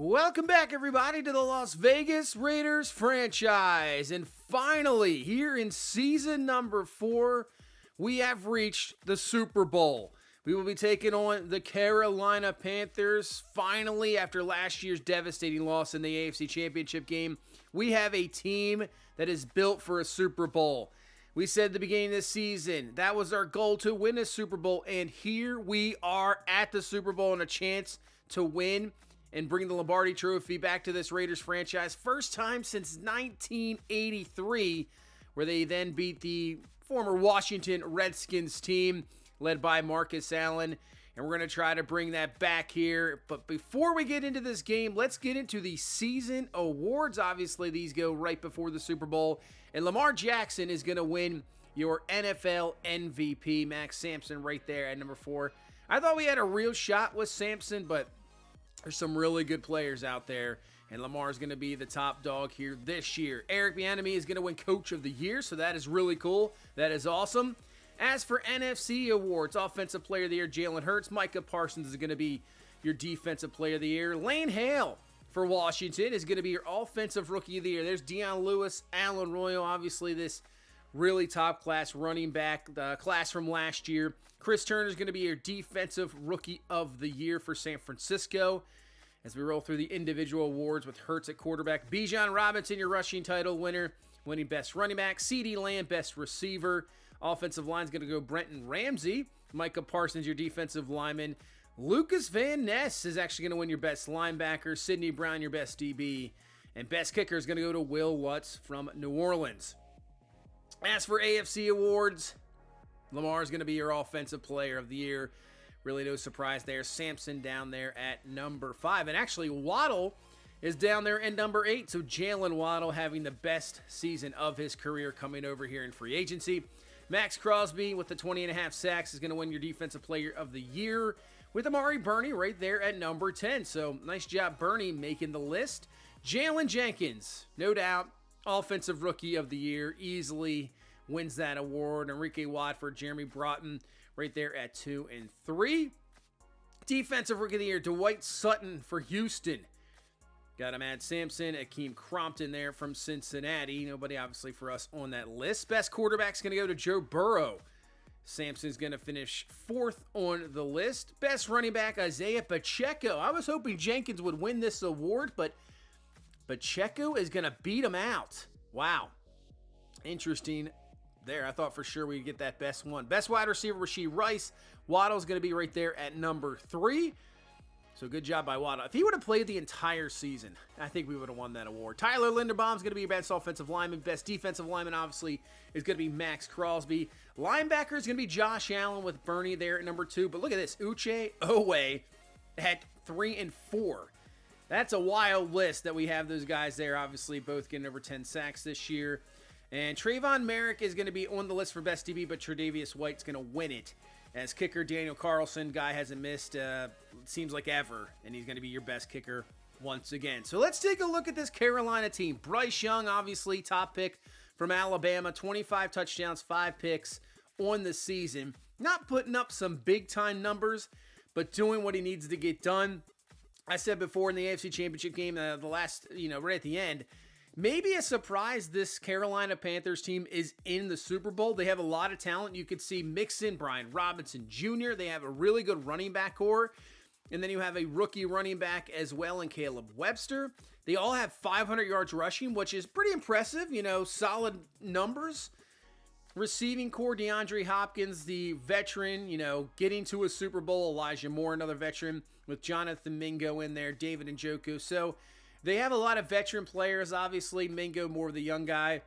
Welcome back, everybody, to the Las Vegas Raiders franchise. And finally, here in season number 4, we have reached the Super Bowl. We will be taking on the Carolina Panthers. Finally, after last year's devastating loss in the AFC Championship game, we have a team that is built for a Super Bowl. We said at the beginning of the season, that was our goal, to win a Super Bowl. And here we are at the Super Bowl and a chance to win and bring the Lombardi Trophy back to this Raiders franchise. First time since 1983, where they then beat the former Washington Redskins team led by Marcus Allen. And we're going to try to bring that back here. But before we get into this game, let's get into the season awards. Obviously, these go right before the Super Bowl. And Lamar Jackson is going to win your NFL MVP. Max Sampson right there at number 4. I thought we had a real shot with Sampson, but there's some really good players out there, and Lamar is going to be the top dog here this year. Eric Bieniemy is going to win Coach of the Year, so that is really cool. That is awesome. As for NFC awards, Offensive Player of the Year, Jalen Hurts. Micah Parsons is going to be your Defensive Player of the Year. Lane Hale for Washington is going to be your Offensive Rookie of the Year. There's Deion Lewis, Alan Royal, obviously this really top-class running back, the class from last year. Chris Turner is going to be your Defensive Rookie of the Year for San Francisco. As we roll through the individual awards with Hurts at quarterback, Bijan Robinson, your rushing title winner, winning Best Running Back. CeeDee Lamb, Best Receiver. Offensive line is going to go Brenton Ramsey. Micah Parsons, your defensive lineman. Lucas Van Ness is actually going to win your Best Linebacker. Sidney Brown, your Best DB. And Best Kicker is going to go to Will Lutz from New Orleans. As for AFC awards, Lamar is going to be your Offensive Player of the Year. Really no surprise there. Sampson down there at number 5. And actually, Waddle is down there at number 8. So Jalen Waddle having the best season of his career coming over here in free agency. Max Crosby with the 20.5 sacks is going to win your Defensive Player of the Year, with Amari Burney right there at number 10. So nice job, Burney, making the list. Jalen Jenkins, no doubt, Offensive Rookie of the Year, easily wins that award. Enrique Watford, Jeremy Broughton right there at 2 and 3. Defensive Rookie of the Year, Dwight Sutton for Houston. Got him at Sampson, Akeem Crompton there from Cincinnati. Nobody obviously for us on that list. Best quarterback's going to go to Joe Burrow. Sampson's going to finish 4th on the list. Best running back, Isaiah Pacheco. I was hoping Jenkins would win this award, but Pacheco is going to beat him out. Wow. Interesting there. I thought for sure we'd get that best one. Best wide receiver, Rashee Rice. Waddle's going to be right there at number 3. So good job by Waddle. If he would have played the entire season, I think we would have won that award. Tyler Linderbaum's going to be your best offensive lineman. Best defensive lineman, obviously, is going to be Max Crosby. Linebacker is going to be Josh Allen with Burney there at number 2. But look at this. Uche Owe at 3 and 4. That's a wild list that we have those guys there. Obviously, both getting over 10 sacks this year. And Trayvon Merrick is going to be on the list for Best DB, but Tre'Davious White's going to win it. As kicker, Daniel Carlson, guy hasn't missed, seems like ever, and he's going to be your best kicker once again. So let's take a look at this Carolina team. Bryce Young, obviously, top pick from Alabama, 25 touchdowns, 5 picks on the season. Not putting up some big-time numbers, but doing what he needs to get done. I said before in the AFC Championship game, the last, right at the end, maybe a surprise this Carolina Panthers team is in the Super Bowl. They have a lot of talent. You could see Mixon, Brian Robinson Jr. They have a really good running back core. And then you have a rookie running back as well in Caleb Webster. They all have 500 yards rushing, which is pretty impressive. Solid numbers. Receiving core, DeAndre Hopkins, the veteran, getting to a Super Bowl. Elijah Moore, another veteran, with Jonathan Mingo in there, David Njoku. So they have a lot of veteran players, obviously. Mingo, more of the young guy.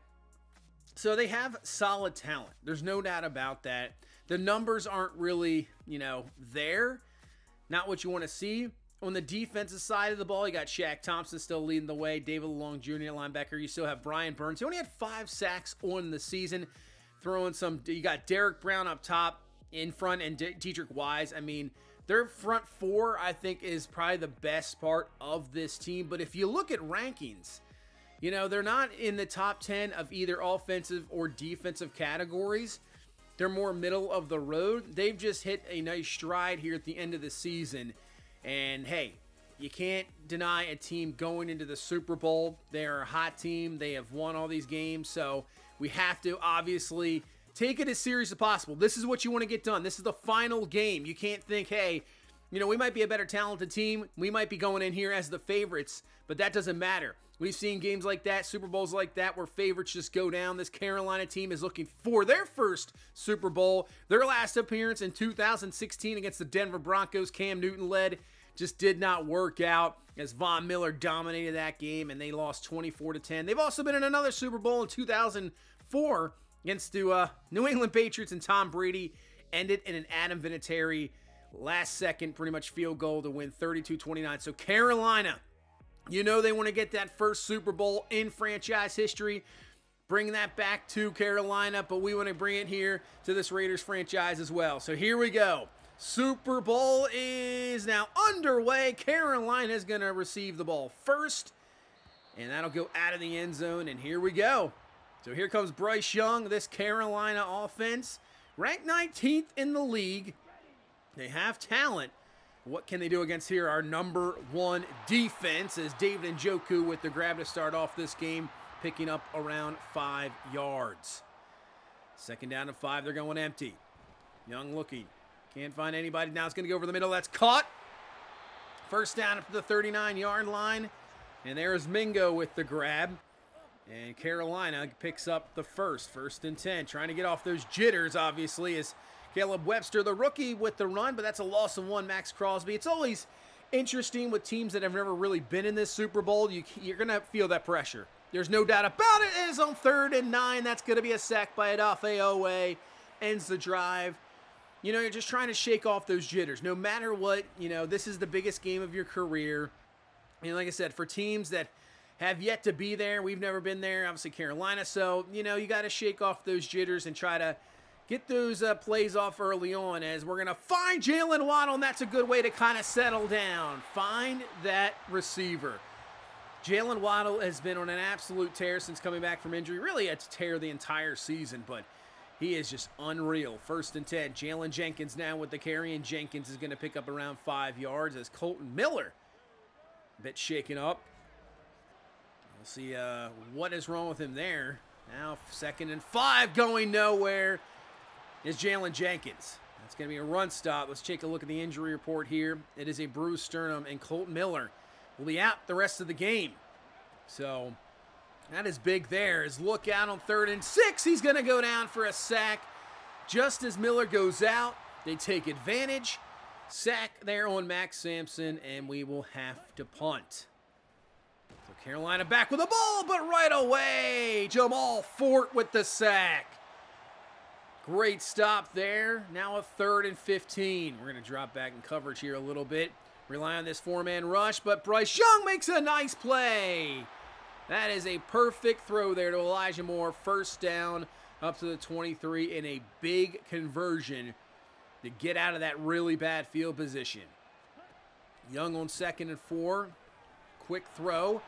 So they have solid talent. There's no doubt about that. The numbers aren't really, there. Not what you want to see. On the defensive side of the ball, you got Shaq Thompson still leading the way. David Long Jr. linebacker. You still have Brian Burns. He only had 5 sacks on the season. You got Derek Brown up top in front and Dietrich Wise. I mean, their front 4, I think, is probably the best part of this team. But if you look at rankings, they're not in the top 10 of either offensive or defensive categories. They're more middle of the road. They've just hit a nice stride here at the end of the season. And hey, you can't deny a team going into the Super Bowl. They're a hot team. They have won all these games, so we have to obviously take it as serious as possible. This is what you want to get done. This is the final game. You can't think, hey, we might be a better talented team. We might be going in here as the favorites, but that doesn't matter. We've seen games like that, Super Bowls like that, where favorites just go down. This Carolina team is looking for their first Super Bowl. Their last appearance in 2016 against the Denver Broncos, Cam Newton led, just did not work out as Von Miller dominated that game, and they lost 24-10. They've also been in another Super Bowl in 2004 against the New England Patriots, and Tom Brady ended in an Adam Vinatieri last-second pretty much field goal to win 32-29. So Carolina, they want to get that first Super Bowl in franchise history. Bring that back to Carolina, but we want to bring it here to this Raiders franchise as well. So here we go. Super Bowl is now underway. Carolina is going to receive the ball first, and that'll go out of the end zone, and here we go. So here comes Bryce Young, this Carolina offense, ranked 19th in the league. They have talent. What can they do against here? Our number one defense is David Njoku with the grab to start off this game, picking up around 5 yards. Second down and 5, they're going empty. Young looking. Can't find anybody. Now it's going to go over the middle. That's caught. First down up to the 39-yard line. And there's Mingo with the grab. And Carolina picks up the first and 10. Trying to get off those jitters, obviously, is Caleb Webster, the rookie, with the run. But that's a loss of 1, Max Crosby. It's always interesting with teams that have never really been in this Super Bowl. You're going to feel that pressure. There's no doubt about it. It is on 3rd and 9. That's going to be a sack by Odafe Oweh. Ends the drive. You're just trying to shake off those jitters. No matter what, this is the biggest game of your career. And like I said, for teams that have yet to be there, we've never been there, obviously Carolina. So, you got to shake off those jitters and try to get those plays off early on, as we're going to find Jalen Waddle, and that's a good way to kind of settle down. Find that receiver. Jalen Waddle has been on an absolute tear since coming back from injury. Really had to tear the entire season, but he is just unreal. 1st and 10. Jalen Jenkins now with the carry, and Jenkins is going to pick up around 5 yards as Colton Miller a bit shaken up. We'll see what is wrong with him there. Now 2nd and 5, going nowhere is Jalen Jenkins. That's going to be a run stop. Let's take a look at the injury report here. It is a bruised sternum, and Colton Miller will be out the rest of the game. So that is big there. His look out on 3rd and 6. He's going to go down for a sack. Just as Miller goes out, they take advantage. Sack there on Max Sampson, and we will have to punt. So Carolina back with the ball, but right away, Jamal Fort with the sack. Great stop there. Now a 3rd and 15. We're going to drop back in coverage here a little bit. Rely on this 4-man rush, but Bryce Young makes a nice play. That is a perfect throw there to Elijah Moore. First down up to the 23 in a big conversion to get out of that really bad field position. Young on 2nd and 4. Quick throw.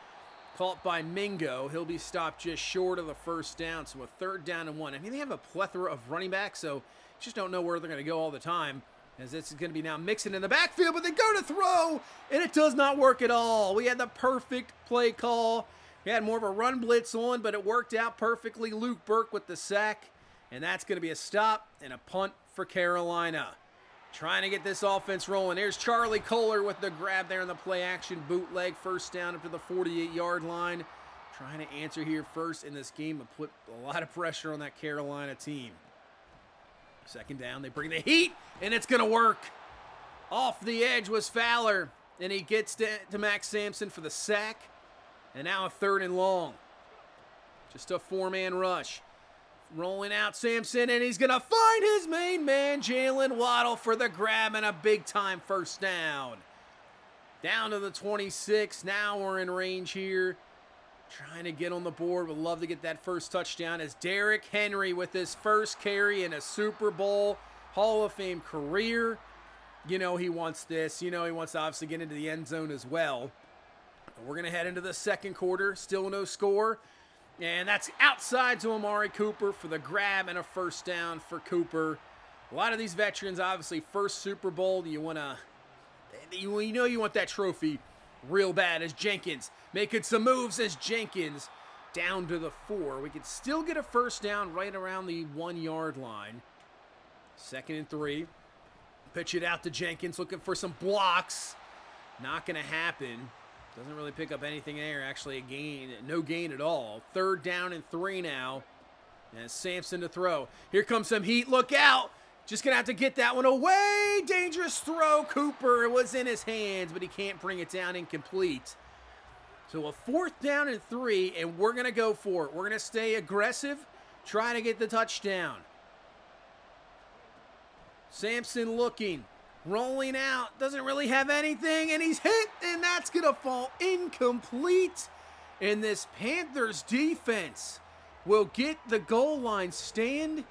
Caught by Mingo. He'll be stopped just short of the first down. So a 3rd down and 1. I mean, they have a plethora of running backs, so just don't know where they're going to go all the time, as this is going to be now mixing in the backfield, but they go to throw, and it does not work at all. We had the perfect play call. We had more of a run blitz on, but it worked out perfectly. Luke Burke with the sack, and that's going to be a stop and a punt for Carolina. Trying to get this offense rolling. There's Charlie Kohler with the grab there in the play-action bootleg. First down up to the 48-yard line. Trying to answer here first in this game and put a lot of pressure on that Carolina team. 2nd down, they bring the heat, and it's going to work. Off the edge was Fowler, and he gets to Max Sampson for the sack. And now a 3rd and long. Just a 4-man rush. Rolling out Sampson, and he's going to find his main man, Jalen Waddle, for the grab and a big-time first down. Down to the 26. Now we're in range here. Trying to get on the board. Would love to get that first touchdown as Derrick Henry with his first carry in a Super Bowl Hall of Fame career. He wants this. He wants to obviously get into the end zone as well. We're going to head into the second quarter. Still no score. And that's outside to Amari Cooper for the grab and a first down for Cooper. A lot of these veterans, obviously, first Super Bowl. You want that trophy real bad as Jenkins making some moves as Jenkins down to the 4. We could still get a first down right around the 1-yard line. 2nd and 3. Pitch it out to Jenkins looking for some blocks. Not going to happen. Doesn't really pick up anything there. Actually, a gain, no gain at all. 3rd down and 3 now. And Sampson to throw. Here comes some heat. Look out. Just going to have to get that one away. Dangerous throw. Cooper. It was in his hands, but he can't bring it down. Incomplete. So a 4th down and 3, and we're going to go for it. We're going to stay aggressive, try to get the touchdown. Sampson looking, rolling out, doesn't really have anything, and he's hit, and that's going to fall incomplete. And this Panthers defense will get the goal line stand.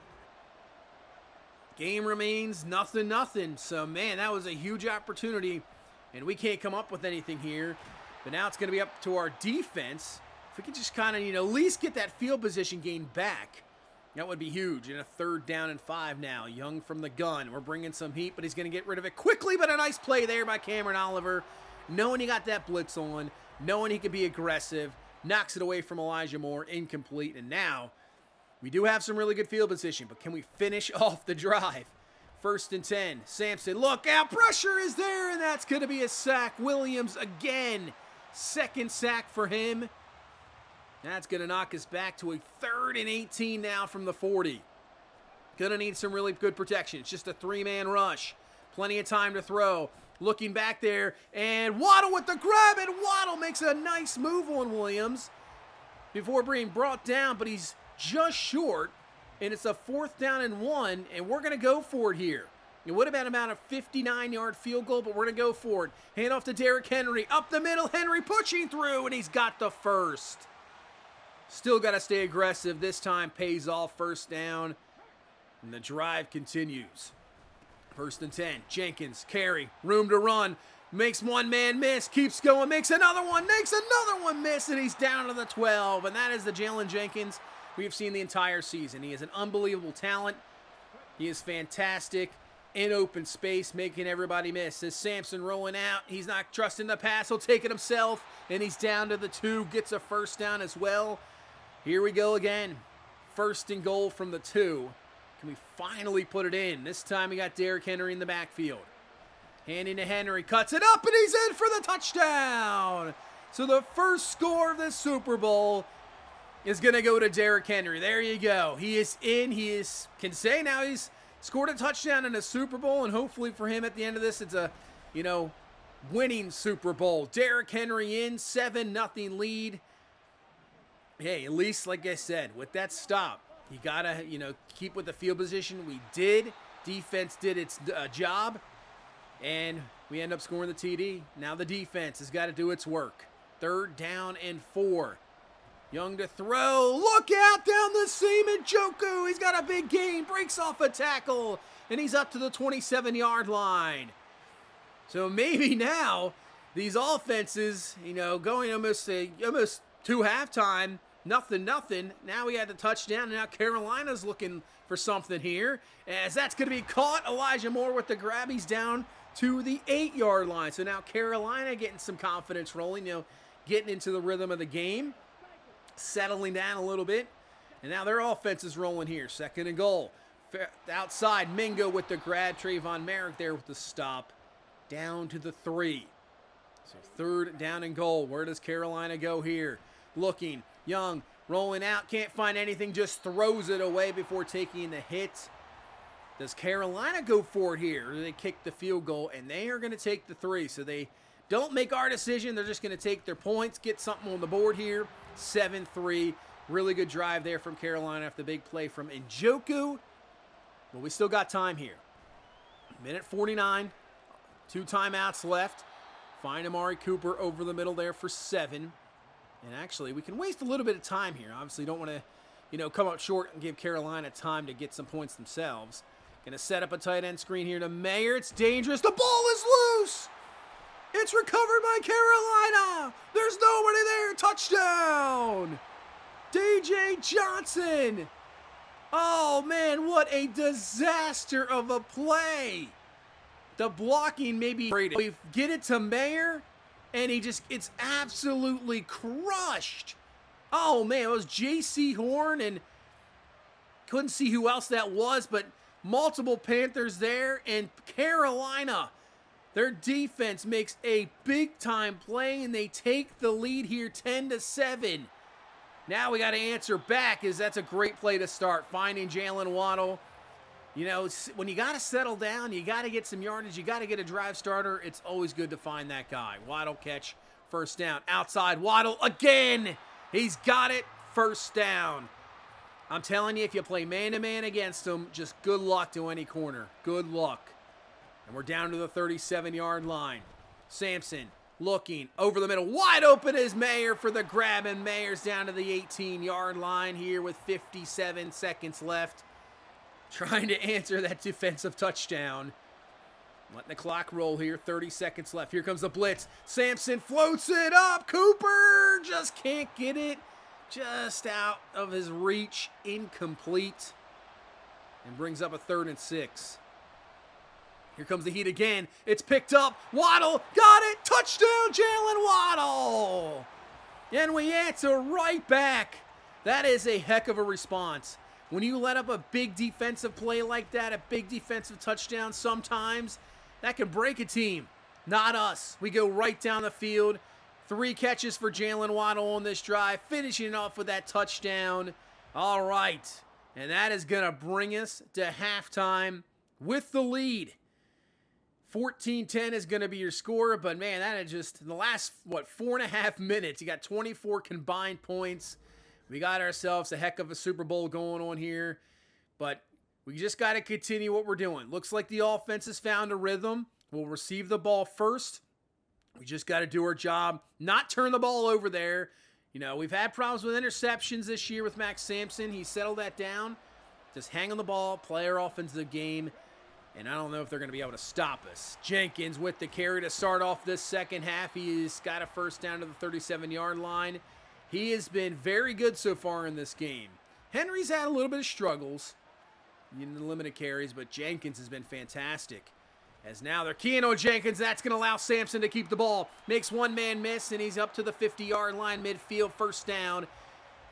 Game remains 0-0. So, man, that was a huge opportunity, and we can't come up with anything here. But now it's going to be up to our defense. If we could just kind of, at least get that field position gain back, that would be huge. And a 3rd down and 5 now. Young from the gun. We're bringing some heat, but he's going to get rid of it quickly. But a nice play there by Cameron Oliver. Knowing he got that blitz on. Knowing he could be aggressive. Knocks it away from Elijah Moore. Incomplete. And now we do have some really good field position. But can we finish off the drive? 1st and 10. Sampson, look out. Pressure is there. And that's going to be a sack. Williams again. 2nd sack for him. That's going to knock us back to a 3rd and 18 now from the 40. Going to need some really good protection. It's just a 3-man rush. Plenty of time to throw. Looking back there, and Waddle with the grab, and Waddle makes a nice move on Williams before being brought down, but he's just short, and it's a 4th down and 1, and we're going to go for it here. It would have been about a 59-yard field goal, but we're going to go for it. Hand off to Derrick Henry. Up the middle, Henry pushing through, and he's got the first. Still got to stay aggressive. This time pays off, 1st down, and the drive continues. 1st and 10. Jenkins, carry, room to run. Makes one man miss, keeps going, makes another one miss, and he's down to the 12. And that is the Jalen Jenkins we've seen the entire season. He is an unbelievable talent. He is fantastic. In open space, making everybody miss. As Sampson rolling out, he's not trusting the pass, he'll take it himself, and he's down to the 2, gets a 1st down as well. Here we go again. 1st and goal from the 2. Can we finally put it in? This time we got Derrick Henry in the backfield. Handing to Henry, cuts it up, and he's in for the touchdown. So the first score of this Super Bowl is going to go to Derrick Henry. There you go. He is in. Can say now he's scored a touchdown in a Super Bowl, and hopefully for him at the end of this, it's a, winning Super Bowl. Derrick Henry in, 7-0 lead. Hey, at least, like I said, with that stop, you got to, keep with the field position. We did. Defense did its job, and we end up scoring the TD. Now the defense has got to do its work. 3rd down and 4. Young to throw. Look out down the seam, and Njoku. He's got a big gain. Breaks off a tackle, and he's up to the 27-yard line. So maybe now these offenses, going almost to halftime, 0-0. Now we had the touchdown, and now Carolina's looking for something here. As that's going to be caught. Elijah Moore with the grab. He's down to the 8-yard line. So now Carolina getting some confidence rolling, getting into the rhythm of the game. Settling down a little bit. And now their offense is rolling here. 2nd and goal. Outside, Mingo with the grab. Trayvon Merrick there with the stop. Down to the 3. So 3rd down and goal. Where does Carolina go here? Looking. Young rolling out. Can't find anything. Just throws it away before taking the hit. Does Carolina go for it here? Or do they kick the field goal? And they are going to take the 3. So they don't make our decision. They're just going to take their points. Get something on the board here. 7-3. Really good drive there from Carolina after the big play from Njoku. But we still got time here. Minute 49. 2 timeouts left. Find Amari Cooper over the middle there for 7. And actually, we can waste a little bit of time here. Obviously, don't want to, come up short and give Carolina time to get some points themselves. Going to set up a tight end screen here to Mayer. It's dangerous. The ball is loose. It's recovered by Carolina. There's nobody there. Touchdown. DJ Johnson. Oh, man, what a disaster of a play. The blocking maybe. We get it to Mayer, and he just gets absolutely crushed. Oh man, it was J.C. Horn, and couldn't see who else that was, but multiple Panthers there, and Carolina, their defense makes a big-time play, and they take the lead here 10-7. Now we got to answer back, as that's a great play to start, finding Jalen Waddle. You know, when you got to settle down, you got to get some yardage, you got to get a drive starter, it's always good to find that guy. Waddle catch, first down. Outside, Waddle again. He's got it, first down. I'm telling you, if you play man-to-man against him, just good luck to any corner. Good luck. And we're down to the 37-yard line. Sampson looking over the middle. Wide open is Mayer for the grab, and Mayer's down to the 18-yard line here with 57 seconds left. Trying to answer that defensive touchdown. Letting the clock roll here. 30 seconds left. Here comes the blitz. Sampson floats it up. Cooper just can't get it. Just out of his reach. Incomplete. And brings up a 3rd and 6. Here comes the heat again. It's picked up. Waddle got it. Touchdown, Jalen Waddle. And we answer right back. That is a heck of a response. When you let up a big defensive play like that, a big defensive touchdown, sometimes that can break a team. Not us. We go right down the field. 3 catches for Jalen Waddle on this drive, finishing off with that touchdown. All right. And that is going to bring us to halftime with the lead. 14-10 is going to be your score, but man, that is just in the last, 4.5 minutes. You got 24 combined points. We got ourselves a heck of a Super Bowl going on here, but we just got to continue what we're doing. Looks like the offense has found a rhythm. We'll receive the ball first. We just got to do our job, not turn the ball over there. You know, we've had problems with interceptions this year with Max Sampson. He settled that down. Just hang on the ball, play our offensive game, and I don't know if they're going to be able to stop us. Jenkins with the carry to start off this second half. He's got a first down to the 37-yard line. He has been very good so far in this game. Henry's had a little bit of struggles in the limited carries, but Jenkins has been fantastic. As now they're keying on Jenkins. That's going to allow Sampson to keep the ball. Makes one man miss, and he's up to the 50-yard line midfield, first down.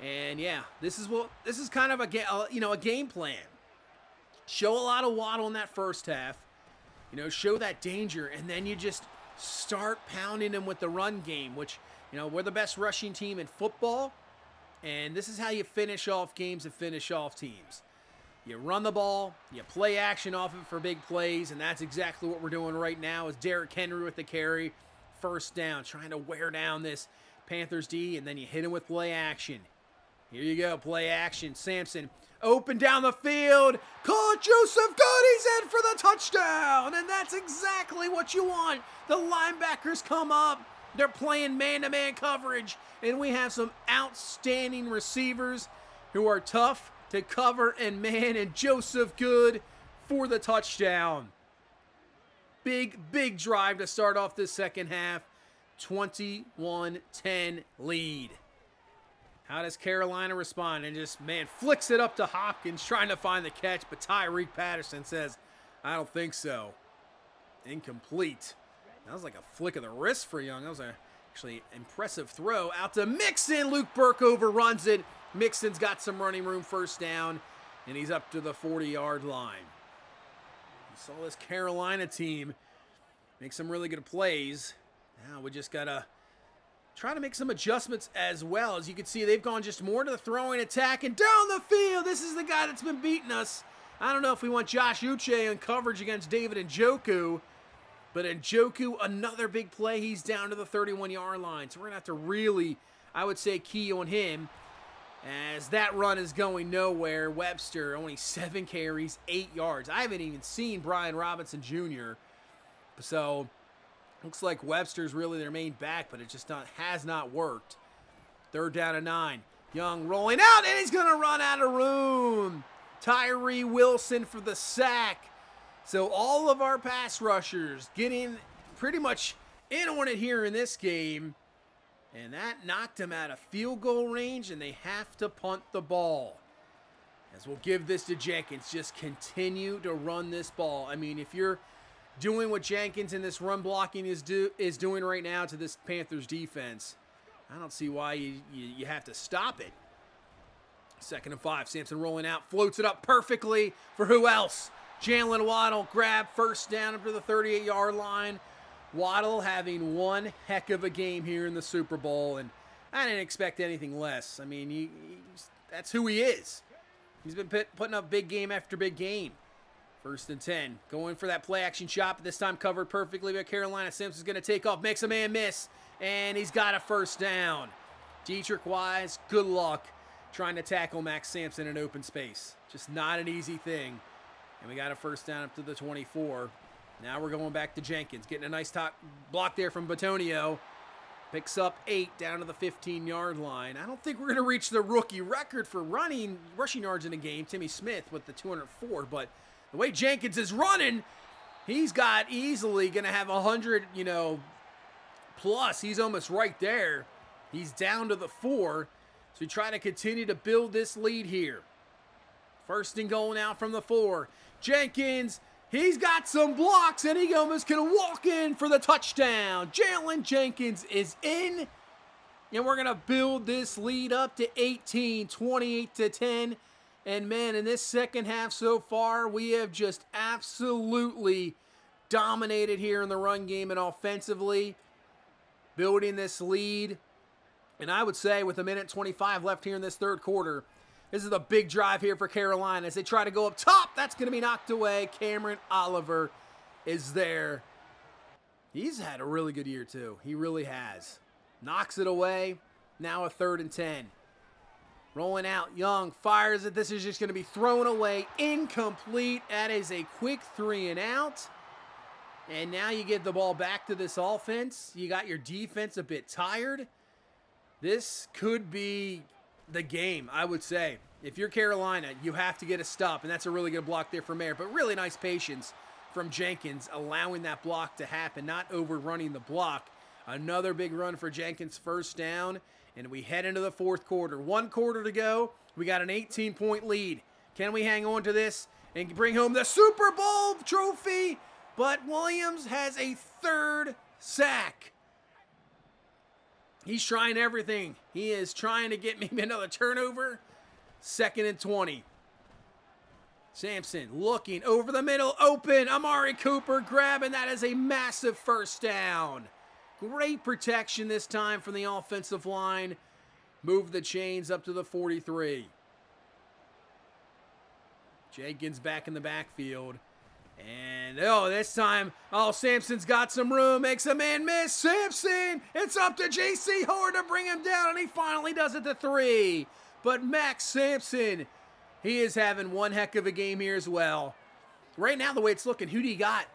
And yeah, this is kind of a game plan. Show a lot of Waddle in that first half. You know, show that danger, and then you just start pounding him with the run game, which, you know, we're the best rushing team in football, and this is how you finish off games and finish off teams. You run the ball, you play action off it for big plays, and that's exactly what we're doing right now is Derrick Henry with the carry, first down, trying to wear down this Panthers D, and then you hit him with play action. Here you go, play action. Sampson open down the field, caught Joseph Good, he's in for the touchdown, and that's exactly what you want. The linebackers come up, they're playing man-to-man coverage, and we have some outstanding receivers who are tough to cover and man, and Joseph Good for the touchdown. Big drive to start off this second half. 21-10 lead. How does Carolina respond? And just, man, flicks it up to Hopkins trying to find the catch, but Tyreek Patterson says, I don't think so. Incomplete. That was like a flick of the wrist for Young. That was actually impressive throw out to Mixon. Luke Burke overruns it. Mixon's got some running room, first down, and he's up to the 40-yard line. You saw this Carolina team make some really good plays. Now we just got to try to make some adjustments as well. As you can see, they've gone just more to the throwing attack and down the field. This is the guy that's been beating us. I don't know if we want Josh Uche in coverage against David Njoku, but Njoku, another big play. He's down to the 31-yard line. So we're going to have to really, I would say, key on him. As that run is going nowhere. Webster, only 7 carries, 8 yards. I haven't even seen Brian Robinson Jr. So, looks like Webster's really their main back, but it just has not worked. 3rd down and 9. Young rolling out, and he's going to run out of room. Tyree Wilson for the sack. So, all of our pass rushers getting pretty much in on it here in this game. And that knocked him out of field goal range, and they have to punt the ball. As we'll give this to Jenkins. Just continue to run this ball. I mean, if you're doing what Jenkins in this run blocking is doing right now to this Panthers defense, I don't see why you have to stop it. 2nd and 5. Sampson rolling out, floats it up perfectly for who else? Jalen Waddle, grab, first down up to the 38-yard line. Waddle having one heck of a game here in the Super Bowl, and I didn't expect anything less. I mean, that's who he is. He's been putting up big game after big game. 1st and 10. Going for that play-action shot, but this time covered perfectly by Carolina. Simpson's going to take off, makes a man miss, and he's got a first down. Dietrich Wise, good luck trying to tackle Max Sampson in open space. Just not an easy thing. And we got a first down up to the 24. Now we're going back to Jenkins. Getting a nice top block there from Batonio. Picks up 8 down to the 15-yard line. I don't think we're going to reach the rookie record for rushing yards in a game, Timmy Smith with the 204, but the way Jenkins is running, he's got easily going to have 100, plus. He's almost right there. He's down to the 4. So we try to continue to build this lead here. 1st and goal now from the 4. Jenkins, he's got some blocks, and he almost can walk in for the touchdown. Jalen Jenkins is in, and we're going to build this lead up to 18, 28-10. And, man, in this second half so far, we have just absolutely dominated here in the run game and offensively, building this lead. And I would say with 1:25 left here in this third quarter, this is a big drive here for Carolina as they try to go up top. That's going to be knocked away. Cameron Oliver is there. He's had a really good year, too. He really has. Knocks it away. Now a 3rd and 10. Rolling out, Young fires it. This is just going to be thrown away. Incomplete. That is a quick 3 and out. And now you get the ball back to this offense. You got your defense a bit tired. This could be the game, I would say. If you're Carolina, you have to get a stop, and that's a really good block there from Mayer. But really nice patience from Jenkins, allowing that block to happen, not overrunning the block. Another big run for Jenkins, first down, and we head into the fourth quarter. 1 quarter to go. We got an 18-point lead. Can we hang on to this and bring home the Super Bowl trophy? But Williams has a 3rd sack. He's trying everything. He is trying to get maybe another turnover. 2nd and 20. Sampson looking over the middle, open. Amari Cooper grabbing. That is a massive first down. Great protection this time from the offensive line. Move the chains up to the 43. Jenkins back in the backfield. And, this time, Sampson's got some room, makes a man miss. Sampson, it's up to J.C. Horn to bring him down, and he finally does it to 3. But Max Sampson, he is having one heck of a game here as well. Right now, the way it's looking, who do you got?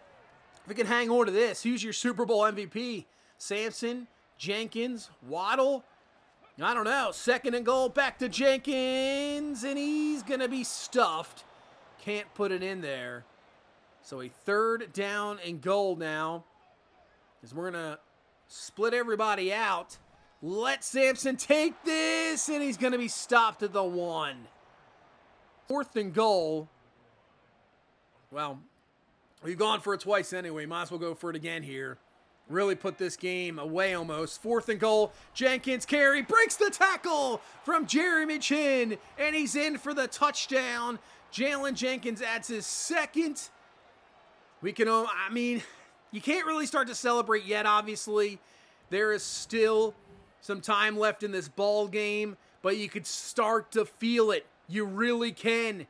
If we can hang on to this, who's your Super Bowl MVP? Sampson, Jenkins, Waddle? I don't know. 2nd and goal, back to Jenkins, and he's going to be stuffed. Can't put it in there. So a 3rd down and goal now, as we're going to split everybody out. Let Sampson take this, and he's going to be stopped at the 1. 4th and goal. Well, we've gone for it twice anyway. Might as well go for it again here. Really put this game away almost. 4th and goal. Jenkins carry, breaks the tackle from Jeremy Chin, and he's in for the touchdown. Jalen Jenkins adds his 2nd. You can't really start to celebrate yet, obviously. There is still some time left in this ball game, but you could start to feel it. You really can.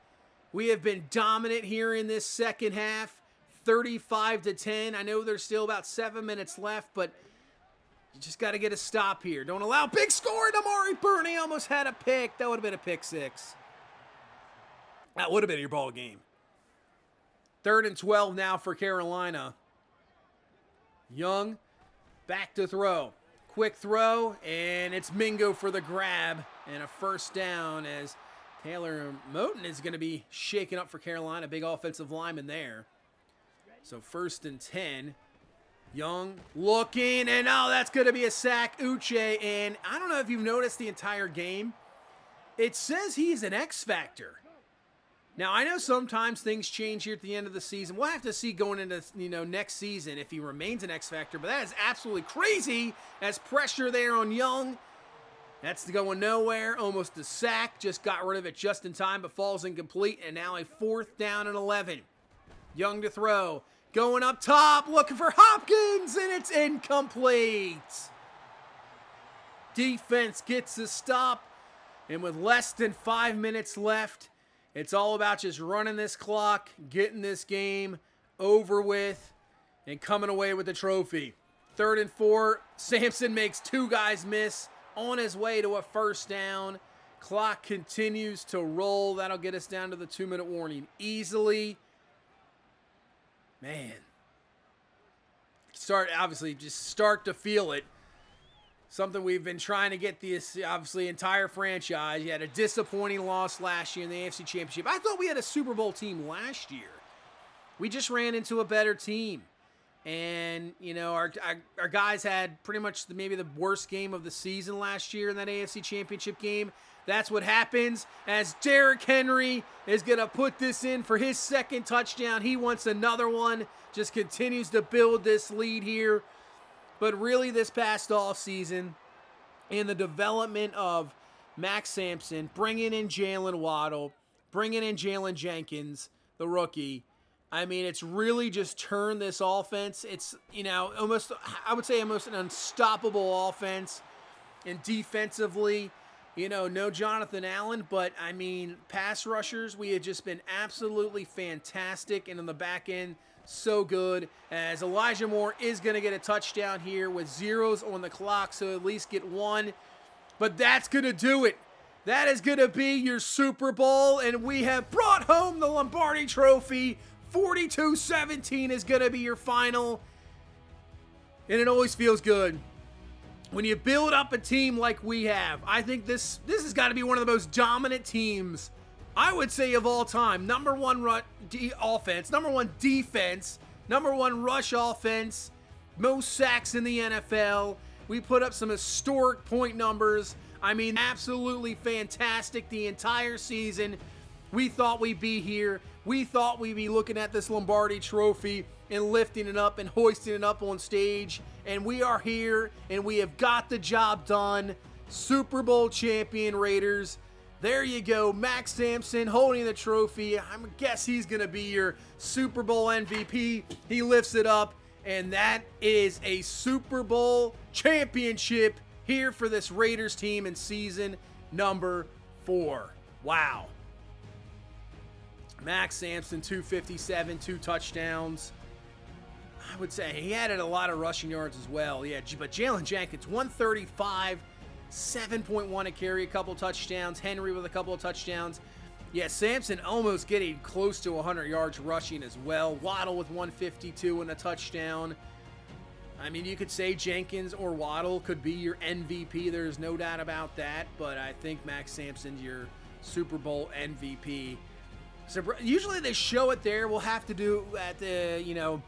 We have been dominant here in this second half, 35-10. I know there's still about 7 minutes left, but you just got to get a stop here. Don't allow big score. Amari Burney almost had a pick. That would have been a pick 6. That would have been your ball game. 3rd and 12 now for Carolina. Young, back to throw. Quick throw, and it's Mingo for the grab. And a first down as Taylor Moton is going to be shaken up for Carolina. Big offensive lineman there. So 1st and 10. Young looking, and that's going to be a sack. Uche, and I don't know if you've noticed the entire game. It says he's an X factor. Now, I know sometimes things change here at the end of the season. We'll have to see going into, next season if he remains an X factor, but that is absolutely crazy as pressure there on Young. That's going nowhere. Almost a sack. Just got rid of it just in time, but falls incomplete, and now a 4th down and 11. Young to throw. Going up top, looking for Hopkins, and it's incomplete. Defense gets a stop, and with less than 5 minutes left, it's all about just running this clock, getting this game over with, and coming away with the trophy. 3rd and 4, Sampson makes 2 guys miss on his way to a 1st down. Clock continues to roll. That'll get us down to the 2-minute warning easily. Man. Start to feel it. Something we've been trying to get this, obviously, entire franchise. You had a disappointing loss last year in the AFC Championship. I thought we had a Super Bowl team last year. We just ran into a better team. And, our guys had pretty much maybe the worst game of the season last year in that AFC Championship game. That's what happens as Derrick Henry is going to put this in for his 2nd touchdown. He wants another one. Just continues to build this lead here. But really this past offseason, in the development of Max Sampson, bringing in Jalen Waddle, bringing in Jalen Jenkins, the rookie, I mean, it's really just turned this offense. It's, almost an unstoppable offense. And defensively, no Jonathan Allen, but, I mean, pass rushers, we had just been absolutely fantastic. And on the back end, so good, as Elijah Moore is going to get a touchdown here with 0s on the clock, so at least get 1. But that's going to do it. That is going to be your Super Bowl, and we have brought home the Lombardi Trophy. 42-17 is going to be your final, and it always feels good when you build up a team like we have. I think this has got to be one of the most dominant teams, I would say, of all time. Number 1 offense, number 1 defense, number 1 rush offense, most sacks in the NFL. We put up some historic point numbers. I mean, absolutely fantastic the entire season. We thought we'd be here. We thought we'd be looking at this Lombardi Trophy and lifting it up and hoisting it up on stage. And we are here, and we have got the job done. Super Bowl champion Raiders. There you go, Max Sampson holding the trophy. I guess he's going to be your Super Bowl MVP. He lifts it up, and that is a Super Bowl championship here for this Raiders team in season number 4. Wow. Max Sampson, 257, 2 touchdowns. I would say he added a lot of rushing yards as well. Yeah, but Jalen Jenkins, 135, 7.1 a carry, a couple touchdowns. Henry with a couple of touchdowns. Yeah, Sampson almost getting close to 100 yards rushing as well. Waddle with 152 and a touchdown. I mean, you could say Jenkins or Waddle could be your MVP. There's no doubt about that. But I think Max Sampson's your Super Bowl MVP. So usually they show it there. We'll have to do at the,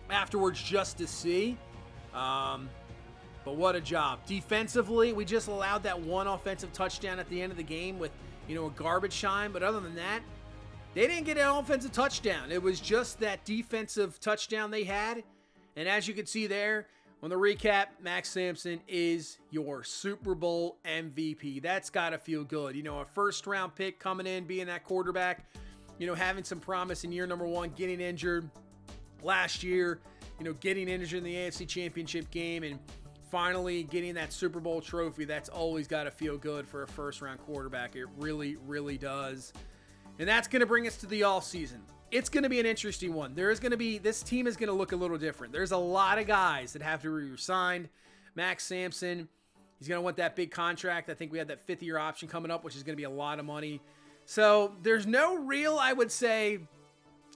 afterwards just to see. But what a job. Defensively, we just allowed that 1 offensive touchdown at the end of the game with, a garbage time. But other than that, they didn't get an offensive touchdown. It was just that defensive touchdown they had. And as you can see there on the recap, Max Sampson is your Super Bowl MVP. That's got to feel good. A first-round pick coming in, being that quarterback, having some promise in year number 1, getting injured last year, getting injured in the AFC Championship game, and finally getting that Super Bowl trophy. That's always got to feel good for a first-round quarterback. It really, really does. And that's going to bring us to the offseason. It's going to be an interesting one. This team is going to look a little different. There's a lot of guys that have to be re-signed. Max Sampson, he's going to want that big contract. I think we have that 5th-year option coming up, which is going to be a lot of money. So there's no real, I would say,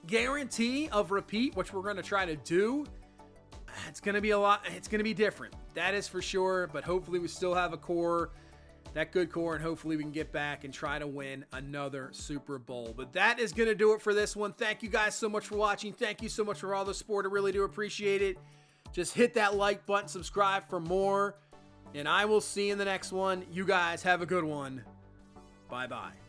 guarantee of repeat, which we're going to try to do. It's going to be a lot. It's going to be different. That is for sure. But hopefully we still have a core, that good core, and hopefully we can get back and try to win another Super Bowl. But that is going to do it for this one. Thank you guys so much for watching. Thank you so much for all the support. I really do appreciate it. Just hit that like button, subscribe for more, and I will see you in the next one. You guys have a good one. Bye-bye.